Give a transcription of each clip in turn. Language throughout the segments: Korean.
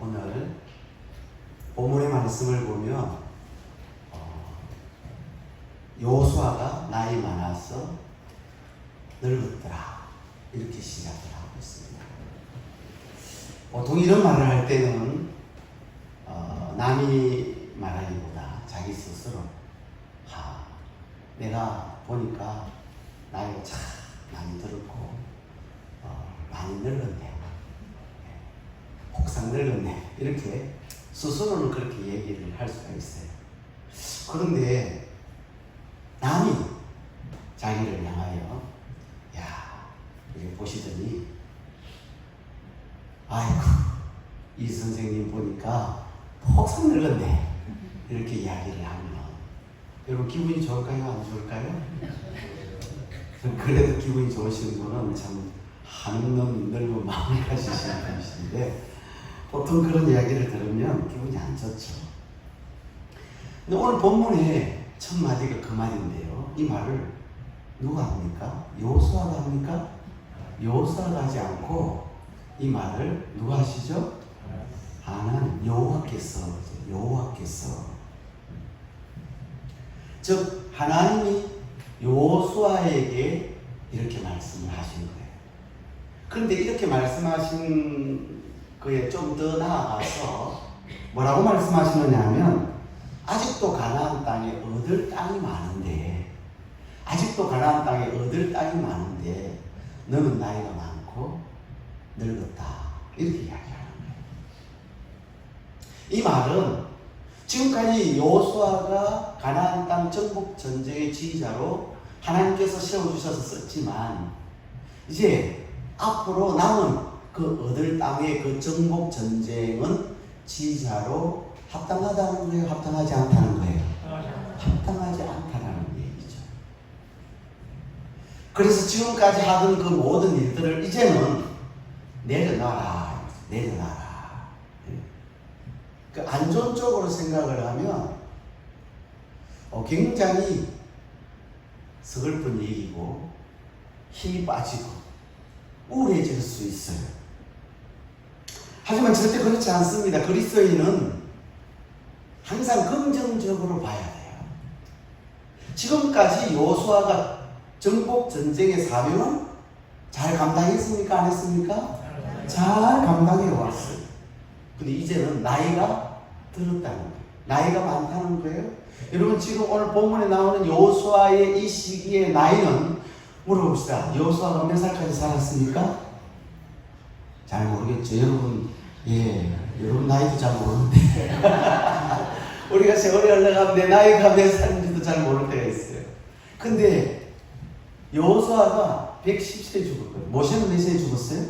오늘 본문의 말씀을 보면 여호수아가 나이 많아서 늙었더라 이렇게 시작을 하고 있습니다. 보통 이런 말을 할 때는 남이 말하기보다 자기 스스로 내가 보니까 나이가 참 많이 들었고 많이 늙었네, 혹상 늙었네 이렇게 스스로는 그렇게 얘기를 할 수가 있어요. 그런데 남이 자기를 향하여 이렇게 보시더니 아이고 이 선생님 보니까 혹상 늙었네 이렇게 이야기를 하면 여러분 기분이 좋을까요? 안 좋을까요? 그래도 기분이 좋으신 분은 참 한없는 넓은 마음을 가지시는 분이신데 보통 그런 이야기를 들으면 기분이 안 좋죠. 근데 오늘 본문에 첫 마디가 그 말인데요. 이 말을 누가 합니까? 여호수아가 합니까? 여호수아가 하지 않고 이 말을 누가 하시죠? 하나님 여호와께서 즉 하나님이 여호수아에게 이렇게 말씀을 하신 거예요. 그런데 이렇게 말씀하신 거에 좀 더 나아가서 뭐라고 말씀하시느냐 하면 아직도 가나안 땅에 얻을 땅이 많은데 너는 나이가 많고 늙었다 이렇게 이야기하는 거예요. 이 말은 지금까지 여호수아가 가나안 땅 정복 전쟁의 지휘자로 하나님께서 세워주셔서 썼지만 이제 앞으로 남은 그 얻을 땅의 그 정복 전쟁은 지휘자로 합당하다는 거예요? 합당하지 않다는 거예요? 합당하지 않다는 얘기죠. 그래서 지금까지 하던 그 모든 일들을 이제는 내려놔라. 그 안 좋은 쪽으로 생각을 하면 굉장히 서글픈 얘기고 힘이 빠지고 우울해질 수 있어요. 하지만 절대 그렇지 않습니다. 그리스도인은 항상 긍정적으로 봐야 돼요. 지금까지 여호수아가 정복 전쟁의 사명은 잘 감당했습니까? 안 했습니까? 잘 감당해 왔어요. 근데 이제는 나이가 들었다는 거예요. 나이가 많다는 거예요. 여러분 지금 오늘 본문에 나오는 여호수아의 이 시기의 나이는 물어봅시다. 여호수아가 몇 살까지 살았습니까? 잘 모르겠죠. 여러분 여러분 나이도 잘 모르는데 우리가 세월이 흘러가면 내 나이가 몇 살인지도 잘 모를 때가 있어요. 근데 여호수아가 110세에 죽었거든요. 모세는 몇 세에 죽었어요?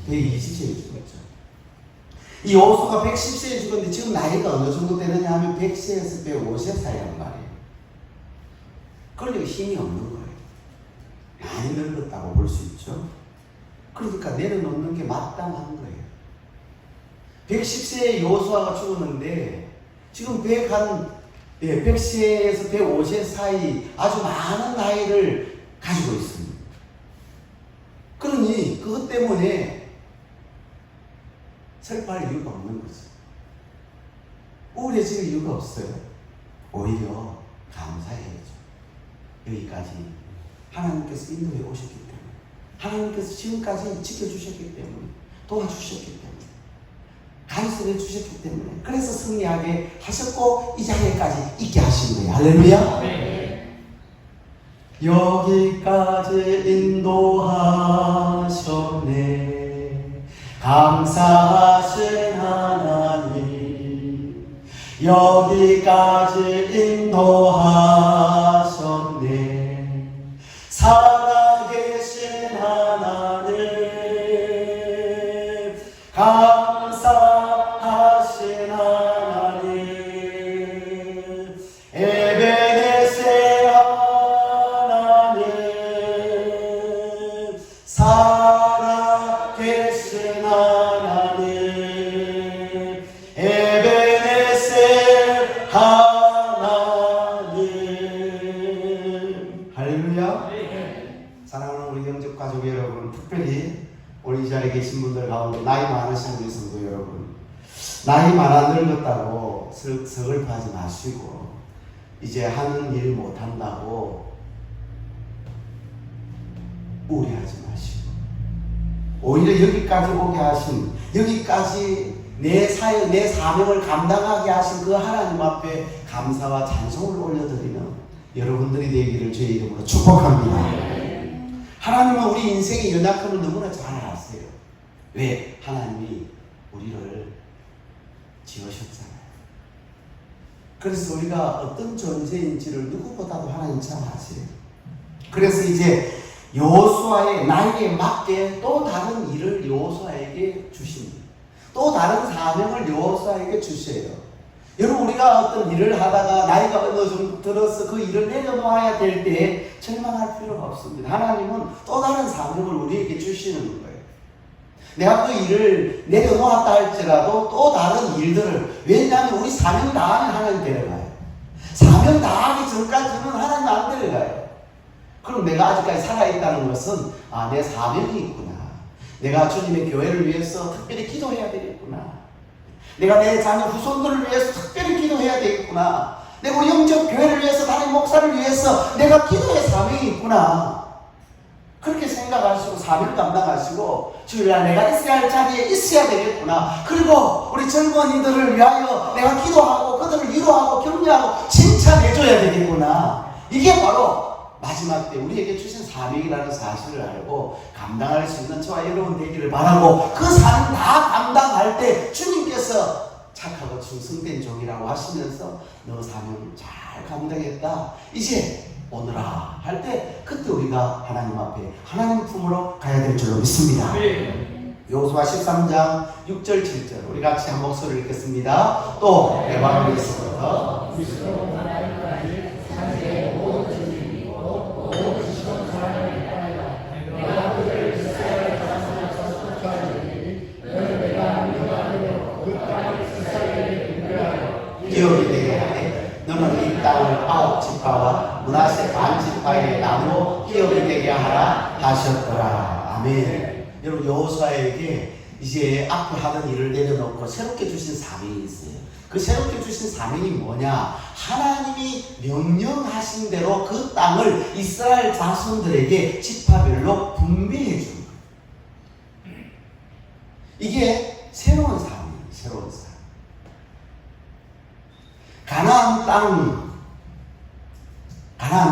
120세에 죽었죠. 이 여호수아가 110세에 죽었는데 지금 나이가 어느 정도 되느냐 하면 100세에서 150세 사이란 말이에요. 그러니까 힘이 없는 거예요. 많이 늙었다고 볼 수 있죠. 그러니까 내려놓는 게 마땅한 거예요. 110세에 여호수아가 죽었는데 지금 100세에서 150세 사이 아주 많은 나이를 가지고 있습니다. 그러니 그것 때문에 슬퍼할 이유가 없는 거죠. 우울해질 이유가 없어요. 오히려 감사해야죠. 여기까지 하나님께서 인도해 오셨기 때문에, 하나님께서 지금까지 지켜주셨기 때문에, 도와주셨기 때문에, 간섭해 주셨기 때문에, 그래서 승리하게 하셨고 이 자리에까지 있게 하신 거예요. 할렐루야. 네. 여기까지 인도하셨네. 감사하신 하나님, 여기까지 인도하셨네. 살아계신 하나님, 감사하신 하나님, 에베네셀 하나님, 살아계신 하나님, 에베네셀 하나님, 나이 많아 늙었다고 서글퍼하지 마시고, 이제 하는 일 못한다고 우려하지 마시고, 오히려 여기까지 오게 하신, 여기까지 내 사역, 내 사명을 감당하게 하신 그 하나님 앞에 감사와 찬송을 올려드리는 여러분들이 되기를 주의 이름으로 축복합니다. 하나님은 우리 인생의 연약함을 너무나 잘 아세요. 왜? 하나님이 우리를 지으셨잖아요. 그래서 우리가 어떤 존재인지를 누구보다도 하나님 잘 아세요. 그래서 이제 여호수아의 나에게 맞게 또 다른 일을 여호수아에게 주십니다. 또 다른 사명을 여호수아에게 주셔요. 여러분, 우리가 어떤 일을 하다가 나이가 어느 정도 들어서 그 일을 내려놓아야 될 때 절망할 필요가 없습니다. 하나님은 또 다른 사명을 우리에게 주시는 거예요. 내가 그 일을 내려놓았다 할지라도 또 다른 일들을, 왜냐하면 우리 사명 다하면 하나님 데려가요. 사명 다하기 전까지는 하나님 안 데려가요. 그럼 내가 아직까지 살아있다는 것은 내 사명이 있구나. 내가 주님의 교회를 위해서 특별히 기도해야 되겠구나. 내가 내 자녀 후손들을 위해서 특별히 기도해야 되겠구나. 내가 우리 영적 교회를 위해서, 다른 목사를 위해서 내가 기도의 사명이 있구나. 그렇게 생각하시고 사명 감당하시고, 주일날 내가 있어야 할 자리에 있어야 되겠구나. 그리고 우리 젊은이들을 위하여 내가 기도하고 그들을 위로하고 격려하고 칭찬해줘야 되겠구나. 이게 바로 마지막 때 우리에게 주신 사명이라는 사실을 알고 감당할 수 있는 저와 여러분 되기를 바라고, 그 사명 다 감당할 때 주님께서 착하고 충성된 종이라고 하시면서 너 사명 잘 감당했다, 이제 오너라 할 때, 그때 우리가 하나님 앞에 하나님 품으로 가야 될 줄로 믿습니다. 여호수아 13장 6절 7절 우리 같이 한 목소리를 읽겠습니다. 또 레바논에서부터 기업이 되게 하되 너는 이 땅을 9지파와 므낫세 반지파에 나누어 기업이 되게 하라 하셨더라. 아멘. 여러분, 여호수아에게 이제 앞에 하던 일을 내려놓고 새롭게 주신 사명이 있어요. 그 새롭게 주신 사명이 뭐냐? 하나님이 명령하신 대로 그 땅을 이스라엘 자손들에게 지파별로 분배해 주는 거예요. 이게 새로운 사명이에요. 새로운 사명. 가나안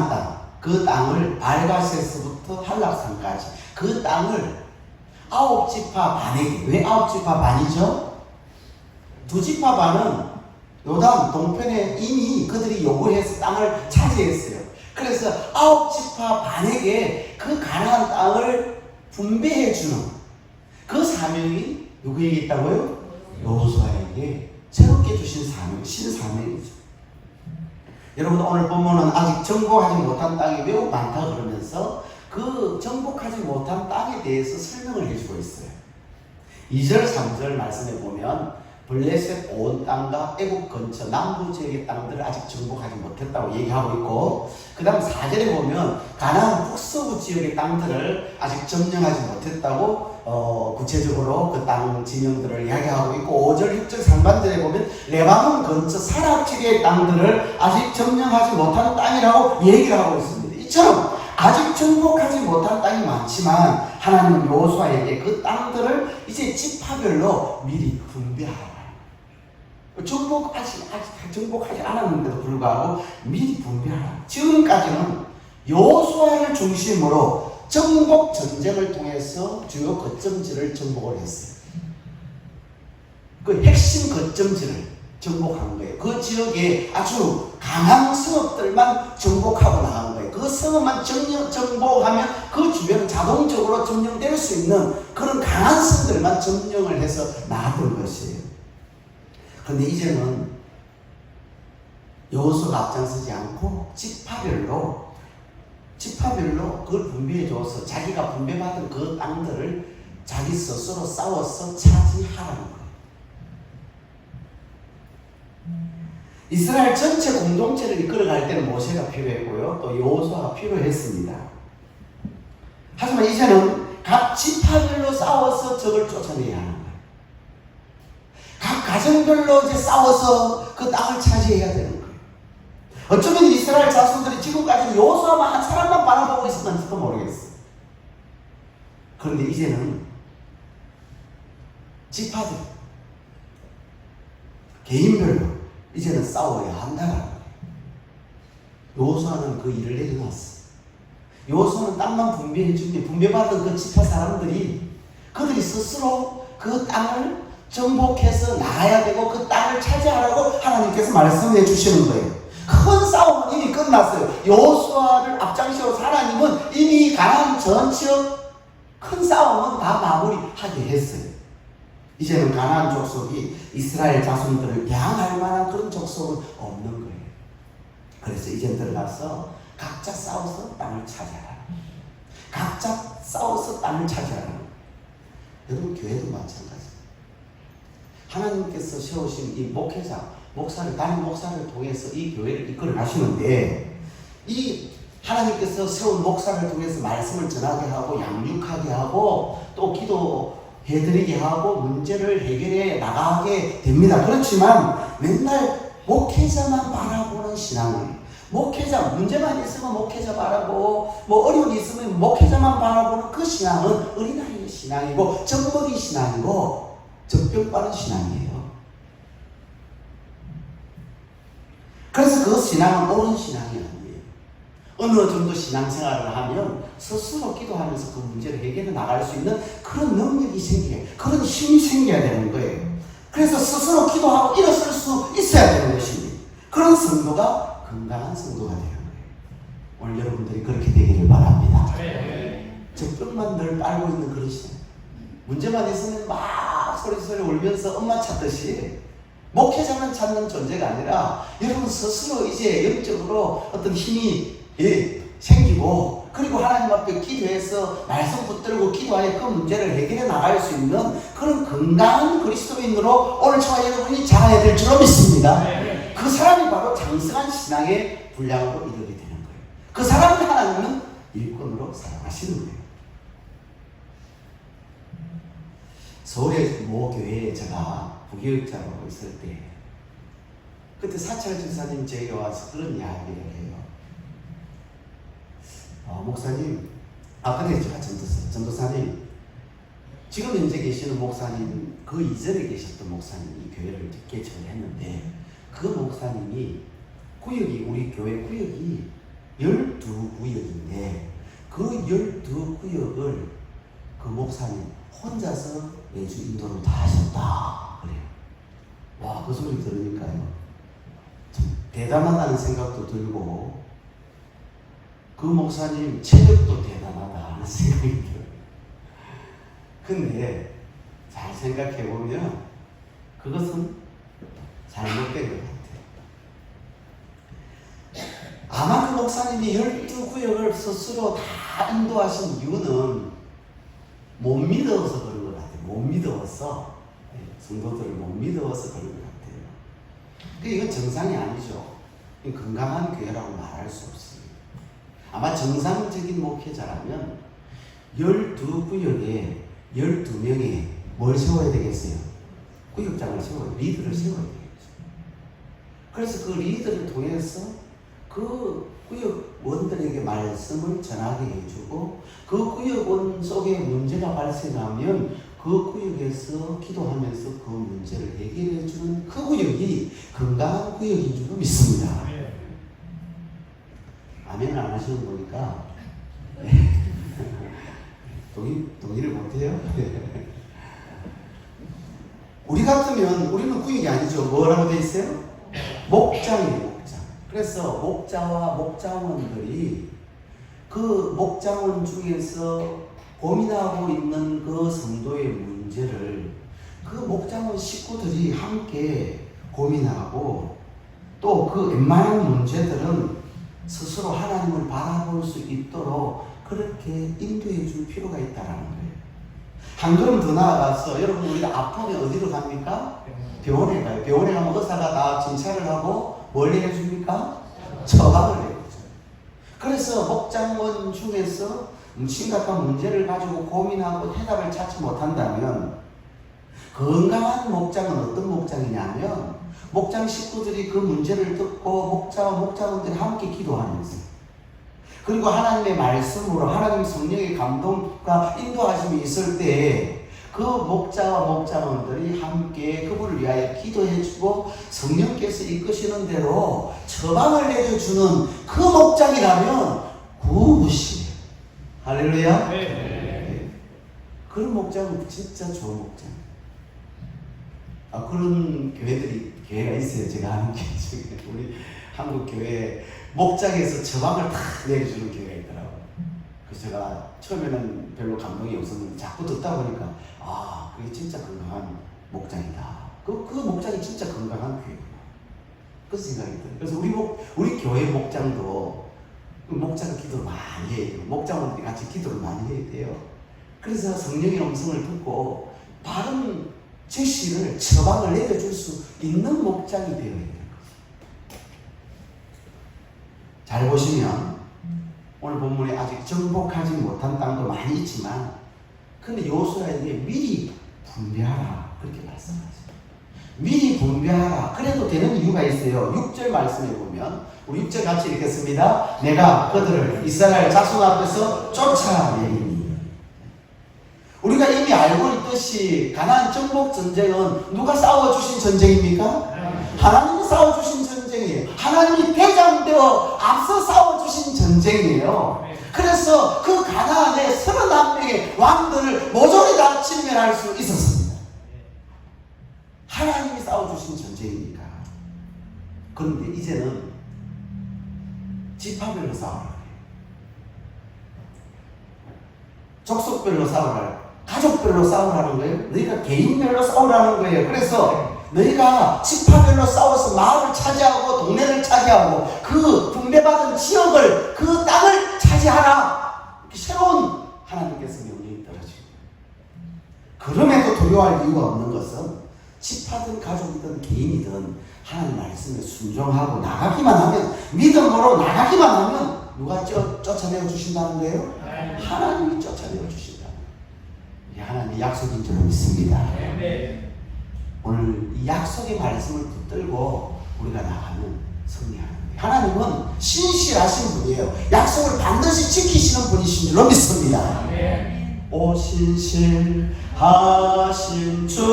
땅, 그 땅을 발가세스부터 한락산까지 그 땅을 9지파 반에게, 왜 9지파 반이죠? 2지파 반은 요단 동편에 이미 그들이 요구해서 땅을 차지했어요. 그래서 9지파 반에게 그 가나안 땅을 분배해주는 그 사명이 누구에게 있다고요? 여호수아에게 새롭게 주신 사명, 신사명이죠. 여러분, 오늘 본문은 아직 정복하지 못한 땅이 매우 많다 그러면서 그 정복하지 못한 땅에 대해서 설명을 해주고 있어요. 2절, 3절 말씀에 보면 블레셋 온 땅과 애국 근처 남부 지역의 땅들을 아직 정복하지 못했다고 얘기하고 있고, 그 다음 4절에 보면 가나안 북서부 지역의 땅들을 아직 점령하지 못했다고 구체적으로 그 땅 지명들을 이야기하고 있고, 5절, 6절 상반절에 보면 레바논 근처 사락지대의 땅들을 아직 점령하지 못한 땅이라고 얘기를 하고 있습니다. 이처럼 아직 정복하지 못한 땅이 많지만 하나님은 여호수아에게 그 땅들을 이제 지파별로 미리 분배하라. 아직 정복하지 않았는데도 불구하고 미리 분배하라. 지금까지는 여호수아를 중심으로 정복 전쟁을 통해서 주요 거점지를 정복을 했어요. 그 핵심 거점지를 정복한 거예요. 그 지역에 아주 강한 성읍들만 정복하고 나간 거예요. 그 성읍만 정복하면 그 주변은 자동적으로 점령될 수 있는 그런 강한 성들만 점령을 해서 나갔던 것이에요. 그런데 이제는 여호수아가 앞장서지 않고 지파별로 그걸 분배해 줘서 자기가 분배받은 그 땅들을 자기 스스로 싸워서 차지하라는 거예요. 이스라엘 전체 공동체를 이끌어갈 때는 모세가 필요했고요, 또 여호수아가 필요했습니다. 하지만 이제는 각 지파별로 싸워서 적을 쫓아내야 하는 거예요. 각 가정별로 이제 싸워서 그 땅을 차지해야 되는 거예요. 어쩌면 이스라엘 자손들이 지금까지 여호수아만 한 사람만 바라보고 있었는지도 모르겠어요. 그런데 이제는 지파들, 개인별로 이제는 싸워야 한다는 거예요. 여호수아는 그 일을 내려놨어. 여호수아는 땅만 분배해 주니 분배받은 그 지파 사람들이 그들이 스스로 그 땅을 정복해서 나가야 되고 그 땅을 차지하라고 하나님께서 말씀해 주시는 거예요. 큰 싸움은 이미 끝났어요. 여호수아를 앞장서서 하나님은 이미 가나안 전체의 큰 싸움은 다 마무리하게 했어요. 이제는 가나안 족속이 이스라엘 자손들을 대항할 만한 그런 족속은 없는 거예요. 그래서 이제 들어가서 각자 싸워서 땅을 차지하라. 각자 싸워서 땅을 차지하라. 여러분 교회도 마찬가지입니다. 하나님께서 세우신 이 목회자, 목사를, 담임 목사를 통해서 이 교회를 이끌어 가시는데, 이 하나님께서 세운 목사를 통해서 말씀을 전하게 하고 양육하게 하고 또 기도해드리게 하고 문제를 해결해 나가게 됩니다. 그렇지만 맨날 목회자만 바라보는 신앙을, 목회자 문제만 있으면 목회자 바라보고 뭐 어려움이 있으면 목회자만 바라보는 그 신앙은 어린아이의 신앙이고 젖먹이 신앙이고 젖병 빠른 신앙이에요. 그래서 그 신앙은 옳은 신앙이 아니에요. 어느 정도 신앙생활을 하면 스스로 기도하면서 그 문제를 해결해 나갈 수 있는 그런 능력이 생겨요. 그런 힘이 생겨야 되는 거예요. 그래서 스스로 기도하고 일어설 수 있어야 되는 것입니다. 그런 성도가 건강한 성도가 되는 거예요. 오늘 여러분들이 그렇게 되기를 바랍니다. 젖병만 늘 빨고 있는 그런 신앙. 문제만 있으면 막 소리소리 울면서 엄마 찾듯이 목회자만 찾는 존재가 아니라 여러분 스스로 이제 영적으로 어떤 힘이 생기고 그리고 하나님 앞에 기도해서 말씀 붙들고 기도하여 그 문제를 해결해 나갈 수 있는 그런 건강한 그리스도인으로 오늘 저와 여러분이 자라야 될 줄로 믿습니다. 그 사람이 바로 장성한 신앙의 분량으로 이르게 되는 거예요. 그 사람을 하나님은 일꾼으로 사용하시는 거예요. 서울의 모 교회에 제가 부교육자로 있을 때 그때 사찰 집사님 제게 와서 그런 이야기를 해요. 목사님, 그때 제가 전도사님, 지금 현재 계시는 목사님, 그 이전에 계셨던 목사님이 교회를 개척을 했는데 그 목사님이 구역이, 우리 교회 구역이 12구역인데 그 12구역을 그 목사님 혼자서 매주 인도를 다 하셨다 그래요. 와, 그 소리 들으니까요 참 대단하다는 생각도 들고 그 목사님 체력도 대단하다 하는 생각이 들어요. 근데 잘 생각해보면 그것은 잘못된 것 같아요. 아마 그 목사님이 12구역을 스스로 다 인도하신 이유는 못 믿어서 그런 것 같아요. 못 믿어서, 성도들을 못 믿어서 그런 것 같아요. 근데 이건 정상이 아니죠. 건강한 교회라고 말할 수 없습니다. 아마 정상적인 목회자라면 12구역에 12명의 뭘 세워야 되겠어요? 구역장을 세워야, 리더를 세워야 되겠죠. 그래서 그 리더를 통해서 그 구역원들에게 말씀을 전하게 해주고 그 구역원 속에 문제가 발생하면 그 구역에서 기도하면서 그 문제를 해결해주는 그 구역이 건강한 구역인 줄 믿습니다. 아멘 안 하시는 거 보니까 동의를 못해요? 우리 같으면 우리는 구역이 아니죠. 뭐라고 돼 있어요? 목장이에요. 목장. 그래서 목자와 목장원들이 그 목장원 중에서 고민하고 있는 그 성도의 문제를 그 목장원 식구들이 함께 고민하고 또 그 웬만한 문제들은 스스로 하나님을 바라볼 수 있도록 그렇게 인도해 줄 필요가 있다는 거예요. 한 걸음 더 나아가서 여러분 우리가 아프면 어디로 갑니까? 병원에 가요. 병원에 가면 의사가 다 진찰을 하고 뭘 해줍니까? 처방을 해주죠. 그래서 목장원 중에서 심각한 문제를 가지고 고민하고 해답을 찾지 못한다면 건강한 목장은 어떤 목장이 목장 식구들이 그 문제를 듣고 목자와 목자분들이 함께 기도하면서, 그리고 하나님의 말씀으로 하나님 성령의 감동과 인도하심이 있을 때 그 목자와 목자분들이 함께 그분을 위하여 기도해주고 성령께서 이끄시는 대로 처방을 내려주는 그 목장이라면 구무시해요. 할렐루야. 네. 그런 목장은 진짜 좋은 목장. 그런 교회가 있어요. 제가 아는 교회 중에 우리 한국 교회에 목장에서 처방을 다 내려주는 교회가 있더라고요. 그래서 제가 처음에는 별로 감동이 없었는데 자꾸 듣다 보니까 그게 진짜 건강한 목장이다. 그 목장이 진짜 건강한 교회구나. 그 생각이 들어요. 그래서 우리 교회 목장도 목자가 기도를 많이 해야 돼요. 목장원들이 같이 기도를 많이 해야 돼요. 그래서 성령의 음성을 듣고 바른 제시를 처방을 내려줄 수 있는 목장이 되어야 되는 거죠. 잘 보시면 오늘 본문에 아직 정복하지 못한 땅도 많이 있지만, 근데 여호수아에게 미리 분배하라 그렇게 말씀하세요. 미리 분배하라. 그래도 되는 이유가 있어요. 6절 말씀에 보면, 우리 6절 같이 읽겠습니다. 내가 그들을 이스라엘 자손 앞에서 쫓아내리니. 우리가 이미 알고 있듯이 가나안 정복 전쟁은 누가 싸워주신 전쟁입니까? 하나님이 싸워주신 전쟁이에요. 하나님이 대장되어 앞서 싸워주신 전쟁이에요. 그래서 그 가나안의 31명의 왕들을 모조리 다 침멸할 수 있었습니다. 하나님이 싸워주신 전쟁이니까. 그런데 이제는 지파별로 싸우라. 족속별로 싸우라. 가족별로 싸우라는 거예요. 너희가 개인별로 싸우라는 거예요. 그래서 너희가 지파별로 싸워서 마을을 차지하고 동네를 차지하고 그 분배받은 지역을, 그 땅을 차지하라. 새로운 하나님께서 명령이 떨어지고, 그럼에도 두려워할 이유가 없는 것은 지파든 가족이든 개인이든 하나님 말씀에 순종하고 나가기만 하면, 믿음으로 나가기만 하면 누가 쫓아내어 주신다는 거예요? 하나님이 쫓아내어 주신다는 거예요. 이게 하나님의 약속인 줄 믿습니다. 오늘 이 약속의 말씀을 붙들고 우리가 나가면 승리하는 거예요. 하나님은 신실하신 분이에요. 약속을 반드시 지키시는 분이신 줄로 믿습니다. 오 신실하신 주,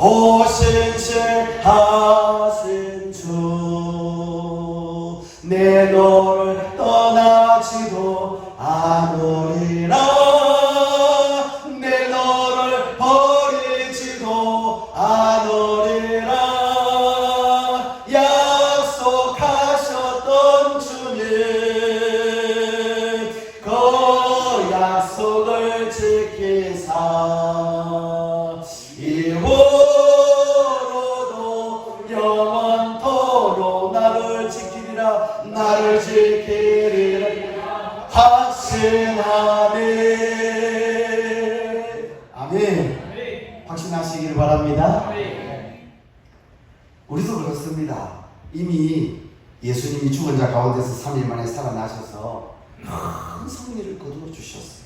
오 신실하신 주, 내 너를 떠나지도 않으리라. 내 너를 버리지도 않으리라. 약속하셨던 주님, 그 약속을 지키사 이후로도 영원토록 나를 지키리라. 나를 지키리라 확신하네. 아멘. 확신하시길 바랍니다. 우리도 그렇습니다. 이미 예수님이 죽은 자 가운데서 3일 만에 살아나셔서 큰 승리를 거두어 주셨어요.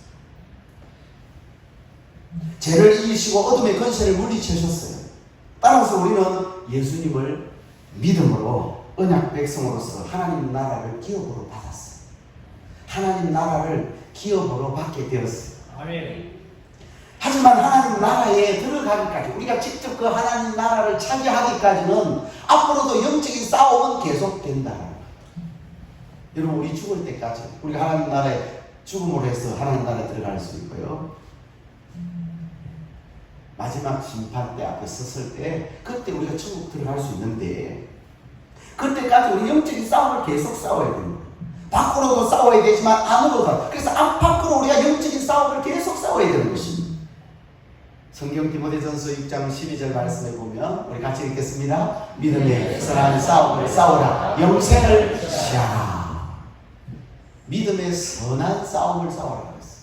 죄를 이기시고 어둠의 권세를 물리치셨어요. 따라서 우리는 예수님을 믿음으로 언약 백성으로서 하나님 나라를 기업으로 받았어요. 하나님 나라를 기업으로 받게 되었어요. 아멘. 하지만 하나님 나라에 들어가기까지, 우리가 직접 그 하나님 나라를 차지하기까지는 앞으로도 영적인 싸움은 계속된다. 여러분, 우리 죽을 때까지 우리가 하나님 나라에 죽음으로 해서 하나님 나라에 들어갈 수 있고요. 마지막 심판 때 앞에 섰을 때, 그때 우리가 천국 들어갈 수 있는데, 그때까지 우리 영적인 싸움을 계속 싸워야 됩니다. 밖으로도 싸워야 되지만 안으로도. 그래서 안팎으로 우리가 영적인 싸움을 계속 싸워야 되는 것입니다. 성경 디모데전서 6장 12절 말씀에 보면, 우리 같이 읽겠습니다. 믿음의 선한 싸움을 싸우라. 영생을 취하라. 믿음의 선한 싸움을 싸우라 그랬어요.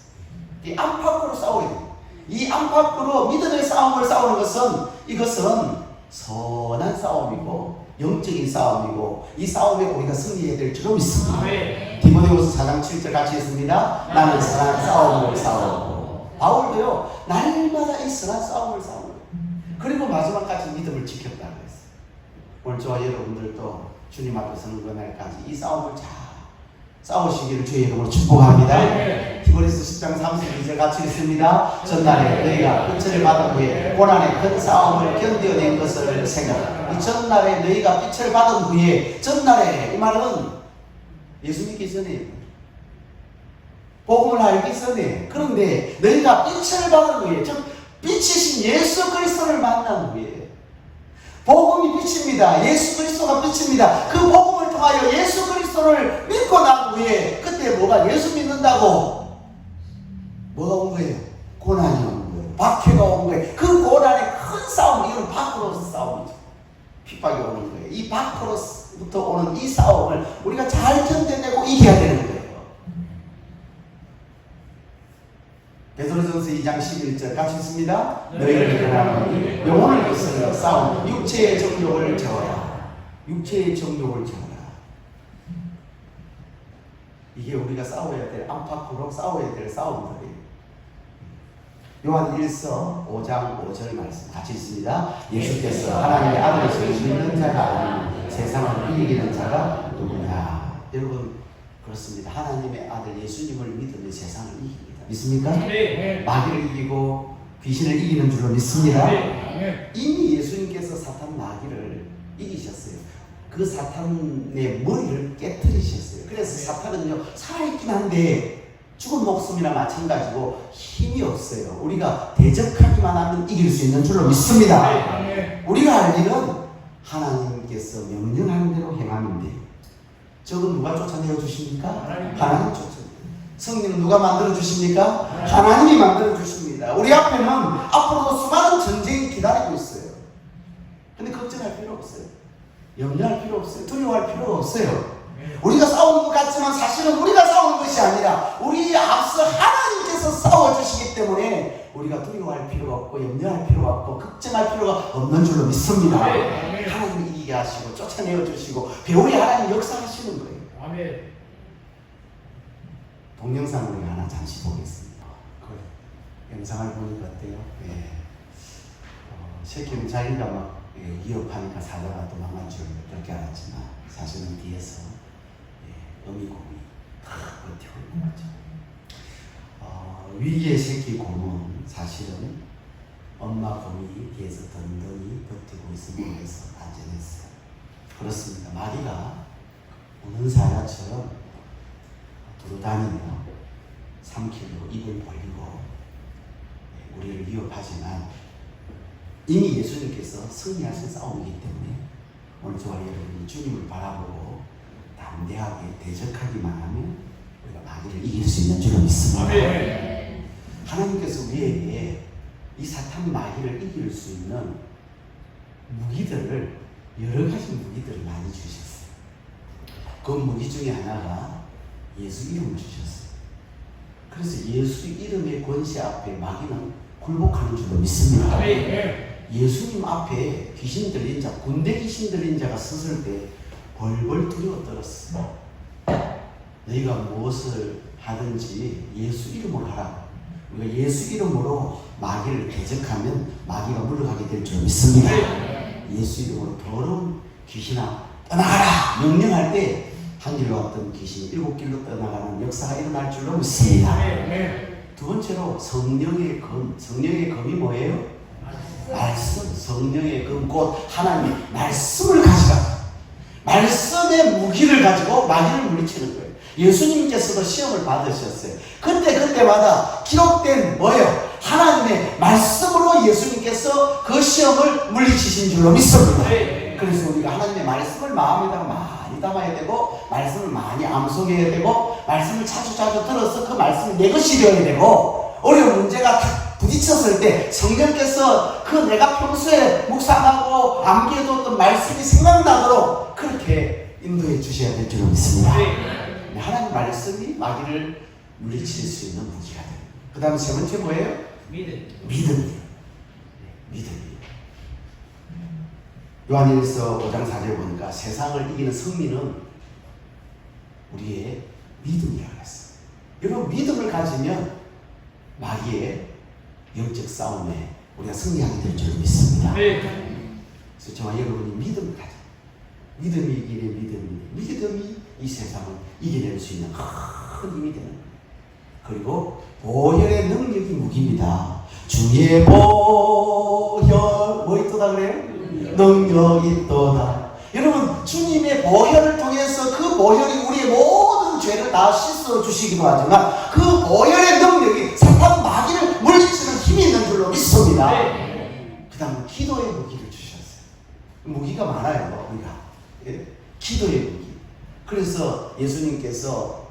이 안팎으로 싸워야 돼요. 이 안팎으로 믿음의 싸움을 싸우는 것은, 이것은 선한 싸움이고 영적인 싸움이고, 이 싸움에 우리가 승리해야 될 줄로 믿습니다. 디모데후서 4장 7절 같이 있습니다. 나는 선한 싸움을 싸우고. 바울도요, 날마다 이 선한 싸움을 싸우고, 그리고 마지막까지 믿음을 지켰다 그랬어요. 오늘 저와 여러분들도 주님 앞에 서는 그날까지 이 싸움을 잘 싸우시기를 주의 이름으로 축복합니다. 히브리서 10장 32절 같이 읽습니다. 전날에 너희가 빛을 받은 후에 고난의 큰 싸움을 견뎌낸 것을 생각하라. 이 전날에 너희가 빛을 받은 후에, 전날에 이 말은 예수 믿기 전에, 복음을 알기 전에, 그런데 너희가 빛을 받은 후에, 즉 빛이신 예수 그리스도를 만난 후에, 복음이 빛입니다. 예수 그리스도가 빛입니다. 그 복음을 통하여 예수 그리스도를 믿고 난 후에, 그때 뭐가, 예수 믿는다고 뭐가 온 거예요? 고난이 온 거예요. 박해가 온 거예요. 그 고난의 큰 싸움, 이건 밖으로서 싸움이죠. 핍박이 오는 거예요. 이 밖으로부터 오는 이 싸움을 우리가 잘 견뎌내고 이겨야 되는 거예요. 베드로전서 2장 11절 같이 있습니다. 너희를 일어나노니 영혼을 거스려 싸움 육체의 정욕을 저어라. 육체의 정욕을 저어라. 이게 우리가 싸워야 될, 안팎으로 싸워야 될 싸움들이에요. 요한 1서 5장 5절 말씀 같이 있습니다. 예수께서 하나님의 아들이시고 믿는 자가 아닌 세상을 이기는 자가 누구냐. 여러분 그렇습니다. 하나님의 아들 예수님을 믿으면 세상을 이깁니다. 믿습니까? 네. 마귀를 이기고 귀신을 이기는 줄로 믿습니다. 네. 이미 예수님께서 사탄 마귀를 이기셨어요. 그 사탄의 머리를 깨뜨리셨어요. 그래서 사탄은요 살아있긴 한데 죽은 목숨이나 마찬가지고 힘이 없어요. 우리가 대적하기만 하면 이길 수 있는 줄로 믿습니다. 우리가 할 일은 하나님께서 명령하는 대로 행하면 돼요. 저건 누가 쫓아내어 주십니까? 하나님 쫓아내요. 성령은 누가 만들어 주십니까? 하나님이 만들어 주십니다. 우리 앞에는 앞으로도 수많은 전쟁이 기다리고 있어요. 근데 걱정할 필요 없어요. 염려할 필요 없어요. 두려워할 필요가 없어요. 우리가 싸우는 것 같지만 사실은 우리가 싸우는 것이 아니라 우리 앞서 하나님께서 싸워주시기 때문에 우리가 두려워할 필요가 없고 염려할 필요가 없고 걱정할 필요가 없는 줄로 믿습니다. 하나님이 이기게 하시고 쫓아내어 주시고 배우리 하나님 역사하시는 거예요. 아멘. 동영상 우리가 하나 잠시 보겠습니다. 그 영상을 보니까 어때요? 예. 셰키는 자기가 막 위협하니까 사자가 도망간 줄 그렇게 알았지만 사실은 뒤에서 어미곰이 다 버티고 있는 거죠. 위기의 새끼 곰은 사실은 엄마 곰이 뒤에서 든든히 버티고 있음으로 해서 안전했어요. 그렇습니다. 마귀가 우는 사자처럼 두루다니며 삼키고 입을 벌리고 우리를 위협하지만 이미 예수님께서 승리하신 싸움이기 때문에 오늘 저와 여러분이 주님을 바라보고 담대하게 대적하기만 하면 우리가 마귀를 이길 수 있는 줄로 믿습니다. 하나님께서 우리에게 이 사탄 마귀를 이길 수 있는 무기들을, 여러 가지 무기들을 많이 주셨어요. 그 무기 중에 하나가 예수 이름을 주셨어요. 그래서 예수 이름의 권세 앞에 마귀는 굴복하는 줄로 믿습니다. 예수님 앞에 귀신 들린 자, 군대 귀신 들린 자가 섰을 때 벌벌 두려워 떨었어. 너희가 무엇을 하든지 예수 이름으로 하라. 우리가 예수 이름으로 마귀를 대적하면 마귀가 물러가게 될 줄 믿습니다. 예수 이름으로 더러운 귀신아 떠나가라 명령할 때 한 길로 왔던 귀신이 7길로 떠나가는 역사가 일어날 줄로 믿습니다. 두 번째로 성령의 검. 성령의 검이 뭐예요? 말씀. 성령의 검 곧 하나님의 말씀을 가져가. 말씀의 무기를 가지고 마귀를 물리치는 거예요. 예수님께서도 시험을 받으셨어요. 그때마다 기록된 뭐예요? 하나님의 말씀으로 예수님께서 그 시험을 물리치신 줄로 믿습니다. 그래서 우리가 하나님의 말씀을 마음에다가 많이 담아야 되고 말씀을 많이 암송해야 되고 말씀을 자주 들어서 그 말씀이 내 것이 되어야 되고 어려운 문제가 탁 부딪혔을 때 성령께서 그 내가 평소에 묵상하고 암기해뒀던 말씀이 생각나도록 그렇게 인도해 주셔야 될 줄로 믿습니다. 하나님 말씀이 마귀를 물리칠 수 있는 무기가 됩니다. 그 다음에 세 번째 뭐예요? 믿음이에요. 믿음이에요. 요한일서 5장 4절 보니까 세상을 이기는 승리는 우리의 믿음이라고 했어요. 여러분 믿음을 가지면 마귀의 영적 싸움에 우리가 승리하게 될 줄 믿습니다. 그래서 저와 여러분이 믿음을 가져. 믿음이 이기는 믿음이 이 세상을 이겨낼 수 있는 큰 힘이 되는 거예요. 그리고 보혈의 능력이 무기입니다. 주의 보혈 뭐 있도다 그래요? 능력이 있도다. 여러분 주님의 보혈을 통해서 그 보혈이 우리의 모든 죄를 다 씻어 주시기도 하지만 그 보혈의 능력이 사탄 마귀를 물리치는 힘이 있는 줄로 믿습니다. 그 다음 기도의 무기를 주셨어요. 무기가 많아요. 우리가 기도의 무기. 그래서 예수님께서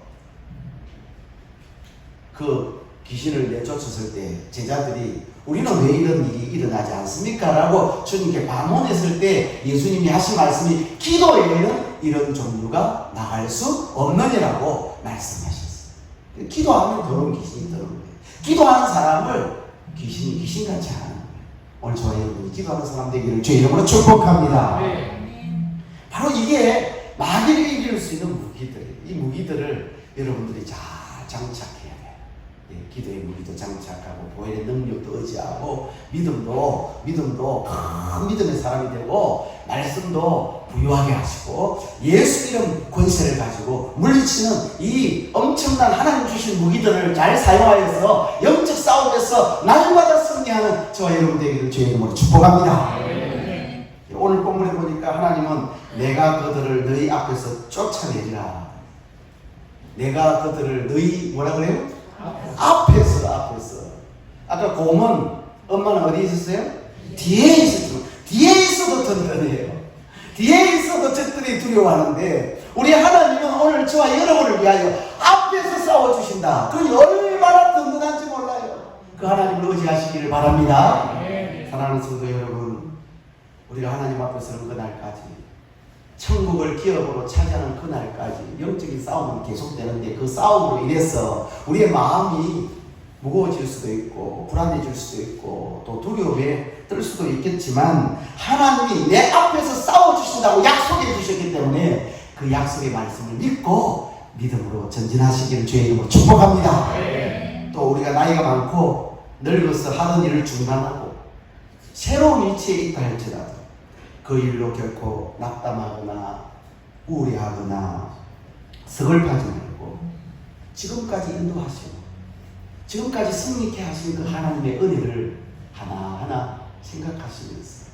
그 귀신을 내쫓았을 때 제자들이 우리는 왜 이런 일이 일어나지 않습니까? 라고 주님께 반문했을 때 예수님이 하신 말씀이 기도 외에는 이런 종류가 나갈 수 없느니라고 말씀하셨어요. 기도하면 더러운 귀신이 들어오는 거예요. 기도하는 사람을 귀신이 귀신같이 하는 거예요. 오늘 저와 여러분이 기도하는 사람 되기를 주의 이름으로 축복합니다. 바로 이게 마귀를 이길 수 있는 무기들이에요. 이 무기들을 여러분들이 잘 장착해야 돼요. 기도의 무기도 장착하고 보혈의 능력도 의지하고 믿음도 큰 믿음의 사람이 되고 말씀도 부유하게 하시고 예수 이름 권세를 가지고 물리치는 이 엄청난 하나님 주신 무기들을 잘 사용하여서 영적 싸움에서 날마다 승리하는 저와 여러분 되기를 주의 이름으로 축복합니다. 오늘 본문에 보니까 하나님은 내가 그들을 너희 앞에서 쫓아내리라. 내가 그들을 너희 뭐라 그래요? 앞에서. 아까 곰은 엄마는 어디 있었어요? 뒤에 있었죠. 뒤에 있어도 든든해요. 뒤에 있어도 적들이 두려워하는데 우리 하나님은 오늘 저와 여러분을 위하여 앞에서 싸워주신다. 그러니 얼마나 든든한지 몰라요. 그 하나님을 의지하시기를 바랍니다. 사랑하는 성도 여러분, 우리가 하나님 앞에 서는 그날까지 천국을 기업으로 차지하는 그날까지 영적인 싸움은 계속되는데 그 싸움으로 인해서 우리의 마음이 무거워질 수도 있고 불안해질 수도 있고 또 두려움에 뜰 수도 있겠지만 하나님이 내 앞에서 싸워주신다고 약속해 주셨기 때문에 그 약속의 말씀을 믿고 믿음으로 전진하시기를 주의 이름으로 축복합니다. 또 우리가 나이가 많고 늙어서 하던 일을 중단하고 새로운 위치에 있다 할지라도 그 일로 결코 낙담하거나 우울해하거나 서글퍼하지 말고 지금까지 인도하시고 지금까지 승리케 하신 그 하나님의 은혜를 하나하나 생각하시면서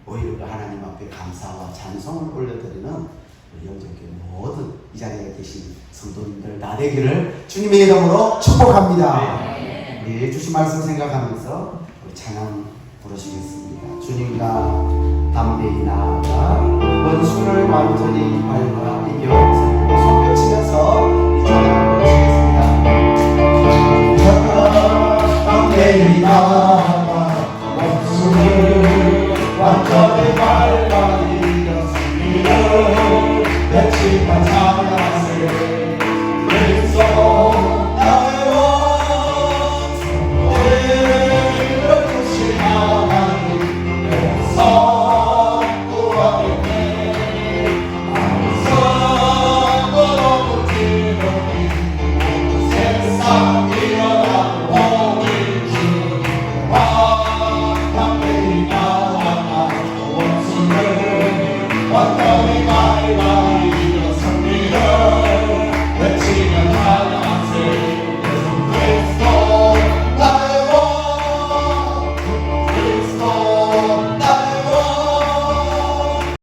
오히려 그 하나님 앞에 감사와 찬송을 올려드리는 우리 영적교회 모든 이 자리에 계신 성도님들 다 되기를 주님의 이름으로 축복합니다. 우리 주신 말씀 생각하면서 우리 찬양 부르시겠습니다. 주님과 담대히 나아가 원수를 완전히 밟아 이겨 손뼉치면서 이 찬양을 부르시겠습니다. 담대히 나아가